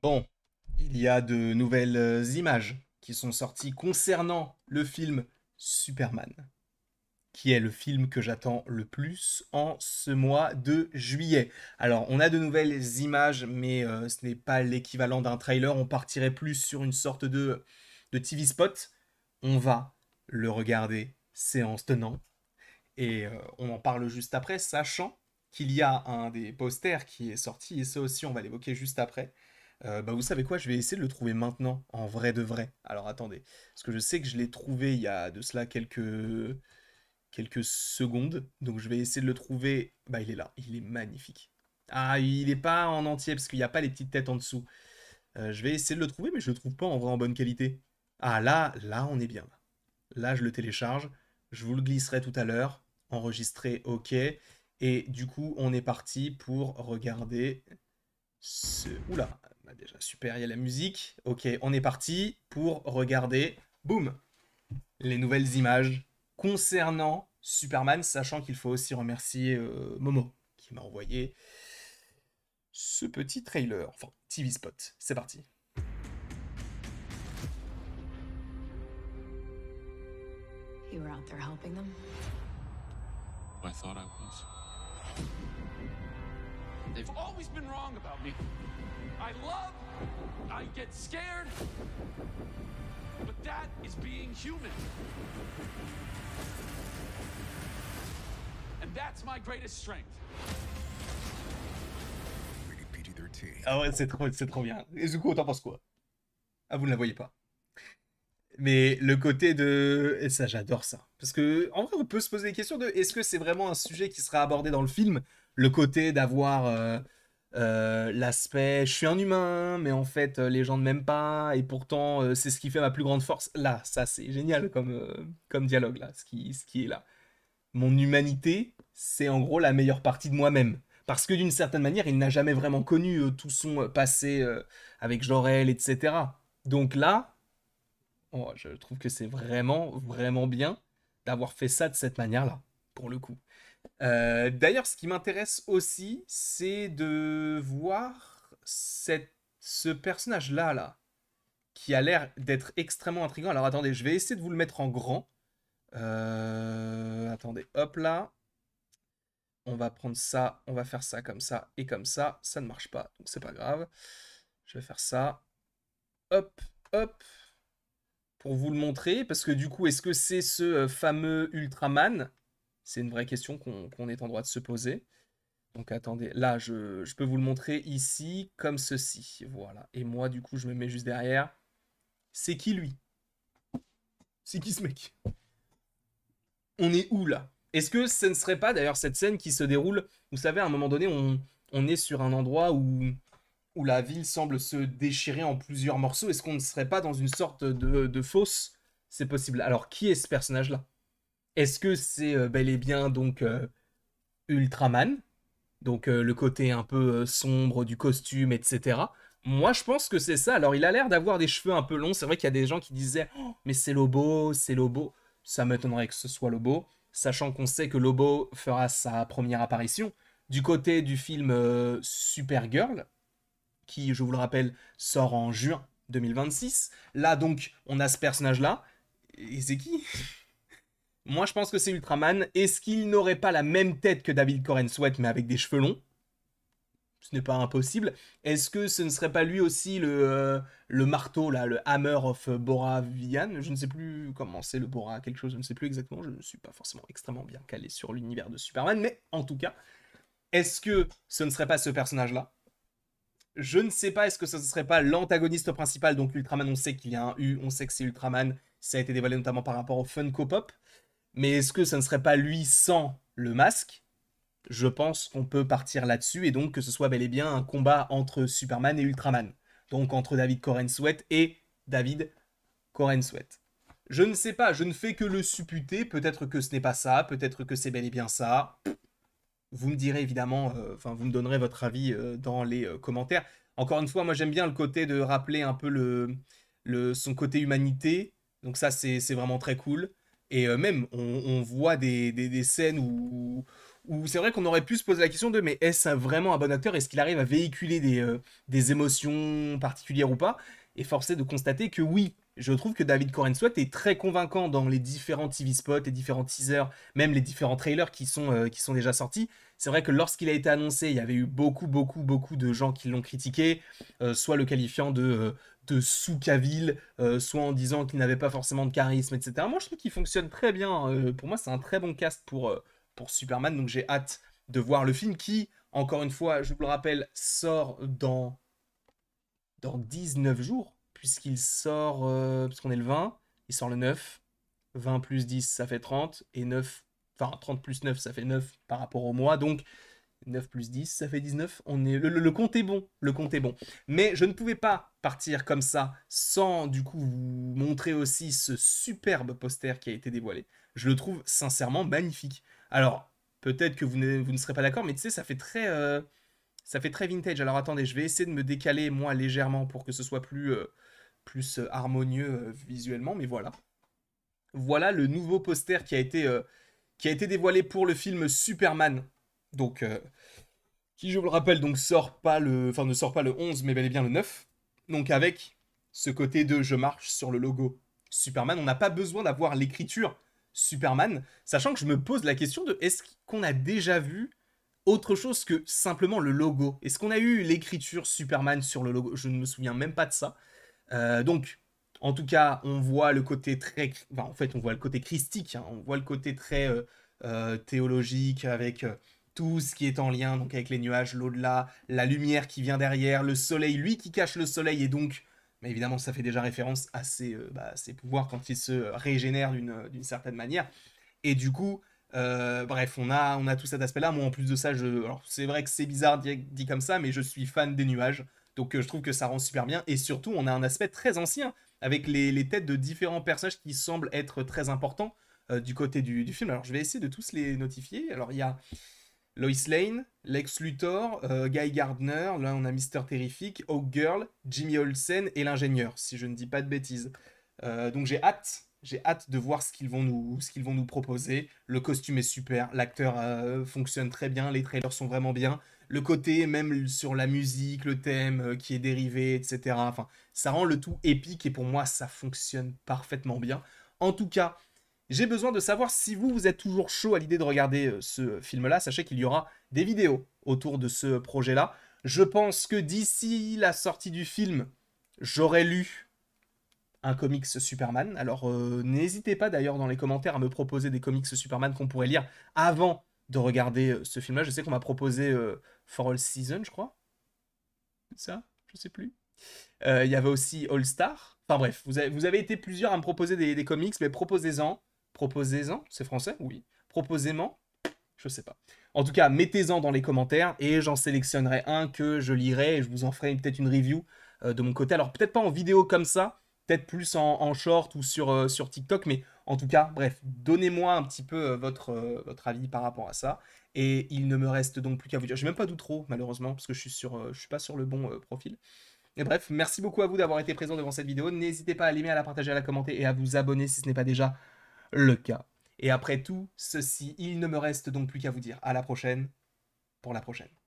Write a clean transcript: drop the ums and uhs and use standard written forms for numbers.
Bon, il y a de nouvelles images qui sont sorties concernant le film Superman, qui est le film que j'attends le plus en ce mois de juillet. Alors, on a de nouvelles images, mais ce n'est pas l'équivalent d'un trailer. On partirait plus sur une sorte de TV spot. On va le regarder séance tenant. Et on en parle juste après, sachant qu'il y a un des posters qui est sorti, et ça aussi on va l'évoquer juste après. Bah vous savez quoi, je vais essayer de le trouver maintenant, en vrai de vrai. Alors attendez, parce que je sais que je l'ai trouvé il y a de cela quelques secondes, donc je vais essayer de le trouver. Bah il est là, il est magnifique. Ah, il est pas en entier, parce qu'il n'y a pas les petites têtes en dessous. Je vais essayer de le trouver, mais je le trouve pas en vrai en bonne qualité. Ah là on est bien. Là, je le télécharge. Je vous le glisserai tout à l'heure. Enregistrer, ok. Et du coup, on est parti pour regarder ce... Oula, bah déjà, super, il y a la musique. Ok, on est parti pour regarder, boum, les nouvelles images concernant Superman, sachant qu'il faut aussi remercier Momo, qui m'a envoyé ce petit trailer, enfin, TV spot. C'est parti. You were out there helping them? I thought I was. They've always been wrong about me. I get scared, but that is being human. And that's my greatest strength. Rated PG-13. Ah ouais, c'est trop bien. Et du coup, t'en penses quoi? Ah, vous ne la voyez pas. Mais le côté de... Et ça, j'adore ça. Parce que, en vrai, on peut se poser des questions de est-ce que c'est vraiment un sujet qui sera abordé dans le film? Le côté d'avoir l'aspect je suis un humain, mais en fait, les gens ne m'aiment pas, et pourtant, c'est ce qui fait ma plus grande force. Là, ça, c'est génial comme dialogue, là, ce qui est là. Mon humanité, c'est en gros la meilleure partie de moi-même. Parce que d'une certaine manière, il n'a jamais vraiment connu tout son passé avec Jor-El, etc. Donc là, oh, je trouve que c'est vraiment, vraiment bien d'avoir fait ça de cette manière-là, pour le coup. D'ailleurs, ce qui m'intéresse aussi, c'est de voir ce personnage-là, là, qui a l'air d'être extrêmement intriguant. Alors attendez, je vais essayer de vous le mettre en grand. Attendez, hop là. On va prendre ça, on va faire ça comme ça et comme ça. Ça ne marche pas, donc c'est pas grave. Je vais faire ça. Hop, hop, pour vous le montrer, parce que du coup, est-ce que c'est ce fameux Ultraman? C'est une vraie question qu'on est en droit de se poser. Donc attendez, là, je peux vous le montrer ici, comme ceci. Voilà. Et moi, du coup, je me mets juste derrière. C'est qui lui? C'est qui ce mec? On est où là? Est-ce que ce ne serait pas d'ailleurs cette scène qui se déroule, vous savez, à un moment donné, on est sur un endroit où la ville semble se déchirer en plusieurs morceaux. Est-ce qu'on ne serait pas dans une sorte de fosse? C'est possible. Alors, qui est ce personnage-là? Est-ce que c'est bel et bien donc Ultraman? Donc le côté un peu sombre du costume, etc. Moi, je pense que c'est ça. Alors, il a l'air d'avoir des cheveux un peu longs. C'est vrai qu'il y a des gens qui disaient oh, mais c'est Lobo, c'est Lobo. Ça m'étonnerait que ce soit Lobo, sachant qu'on sait que Lobo fera sa première apparition du côté du film Supergirl, qui, je vous le rappelle, sort en juin 2026. Là, donc, on a ce personnage-là. Et c'est qui? Moi, je pense que c'est Ultraman. Est-ce qu'il n'aurait pas la même tête que David Corenswet, mais avec des cheveux longs? Ce n'est pas impossible. Est-ce que ce ne serait pas lui aussi le marteau, là, le Hammer of Boravian? Je ne sais plus comment c'est le Bora, quelque chose, je ne sais plus exactement. Je ne suis pas forcément extrêmement bien calé sur l'univers de Superman, mais en tout cas, est-ce que ce ne serait pas ce personnage-là? Je ne sais pas, est-ce que ce ne serait pas l'antagoniste principal? Donc Ultraman, on sait qu'il y a un U, on sait que c'est Ultraman, ça a été dévoilé notamment par rapport au Funko Pop. Mais est-ce que ça ne serait pas lui sans le masque? Je pense qu'on peut partir là-dessus et donc que ce soit bel et bien un combat entre Superman et Ultraman. Donc entre David Corenswet et David Corenswet. Je ne sais pas, je ne fais que le supputer, peut-être que ce n'est pas ça, peut-être que c'est bel et bien ça. Vous me direz évidemment, enfin vous me donnerez votre avis dans les commentaires. Encore une fois, moi j'aime bien le côté de rappeler un peu son côté humanité. Donc ça c'est vraiment très cool. Et même on voit des scènes où c'est vrai qu'on aurait pu se poser la question de mais est-ce vraiment un bon acteur? Est-ce qu'il arrive à véhiculer des émotions particulières ou pas? Et force est de constater que oui, je trouve que David Corenswet est très convaincant dans les différents TV spots, les différents teasers, même les différents trailers qui sont déjà sortis. C'est vrai que lorsqu'il a été annoncé, il y avait eu beaucoup de gens qui l'ont critiqué, soit le qualifiant de sous-Cavill, soit en disant qu'il n'avait pas forcément de charisme, etc. Moi, je trouve qu'il fonctionne très bien. Pour moi, c'est un très bon cast pour Superman, donc j'ai hâte de voir le film qui, encore une fois, je vous le rappelle, sort dans 19 jours, puisqu'il sort, puisqu'on est le 20, il sort le 9, 20 plus 10, ça fait 30, et 9, enfin 30 plus 9, ça fait 9 par rapport au mois, donc 9 plus 10, ça fait 19. Le compte est bon, le compte est bon. Mais je ne pouvais pas partir comme ça sans du coup vous montrer aussi ce superbe poster qui a été dévoilé. Je le trouve sincèrement magnifique. Alors, peut-être que vous ne serez pas d'accord, mais tu sais, ça fait très vintage. Alors attendez, je vais essayer de me décaler moi légèrement pour que ce soit plus harmonieux visuellement, mais voilà. Voilà le nouveau poster qui a été dévoilé pour le film Superman. Donc, qui, je vous le rappelle, donc ne sort pas le 11, mais bel et bien le 9. Donc avec ce côté de je marche sur le logo Superman, on n'a pas besoin d'avoir l'écriture Superman, sachant que je me pose la question de est-ce qu'on a déjà vu autre chose que simplement le logo? Est-ce qu'on a eu l'écriture Superman sur le logo? Je ne me souviens même pas de ça. Donc, en tout cas, on voit le côté très... Enfin, en fait, on voit le côté christique, hein. On voit le côté très théologique avec tout ce qui est en lien donc avec les nuages, l'au-delà, la lumière qui vient derrière, le soleil, lui qui cache le soleil, et donc, mais évidemment, ça fait déjà référence à ses pouvoirs quand il se régénère d'une certaine manière. Et du coup, bref, on a tout cet aspect-là. Moi, en plus de ça, alors, c'est vrai que c'est bizarre dit comme ça, mais je suis fan des nuages. Donc, je trouve que ça rend super bien. Et surtout, on a un aspect très ancien, avec les têtes de différents personnages qui semblent être très importants du côté du film. Alors, je vais essayer de tous les notifier. Alors, il y a Lois Lane, Lex Luthor, Guy Gardner, là on a Mister Terrific, Hawk Girl, Jimmy Olsen et l'ingénieur, si je ne dis pas de bêtises. Donc j'ai hâte de voir ce qu'ils vont nous proposer. Le costume est super, l'acteur fonctionne très bien, les trailers sont vraiment bien. Le côté même sur la musique, le thème qui est dérivé, etc. Enfin, ça rend le tout épique et pour moi ça fonctionne parfaitement bien. En tout cas, j'ai besoin de savoir si vous êtes toujours chaud à l'idée de regarder ce film-là. Sachez qu'il y aura des vidéos autour de ce projet-là. Je pense que d'ici la sortie du film, j'aurai lu un comics Superman. Alors n'hésitez pas d'ailleurs dans les commentaires à me proposer des comics Superman qu'on pourrait lire avant de regarder ce film-là. Je sais qu'on m'a proposé For All Season, je crois. C'est ça? Je sais plus. Il y avait aussi All Star. Enfin bref, vous avez été plusieurs à me proposer des comics, mais proposez-en. Proposez-en, c'est français? Oui. Proposez-moi? Je sais pas. En tout cas, mettez-en dans les commentaires et j'en sélectionnerai un que je lirai et je vous en ferai peut-être une review de mon côté. Alors peut-être pas en vidéo comme ça, peut-être plus en short ou sur TikTok, mais en tout cas, bref, donnez-moi un petit peu votre avis par rapport à ça. Et il ne me reste donc plus qu'à vous dire. Je sais même pas d'où trop, malheureusement, parce que je suis pas sur le bon profil. Et bref, merci beaucoup à vous d'avoir été présent devant cette vidéo. N'hésitez pas à l'aimer, à la partager, à la commenter et à vous abonner si ce n'est pas déjà le cas. Et après tout ceci, il ne me reste donc plus qu'à vous dire à la prochaine pour la prochaine.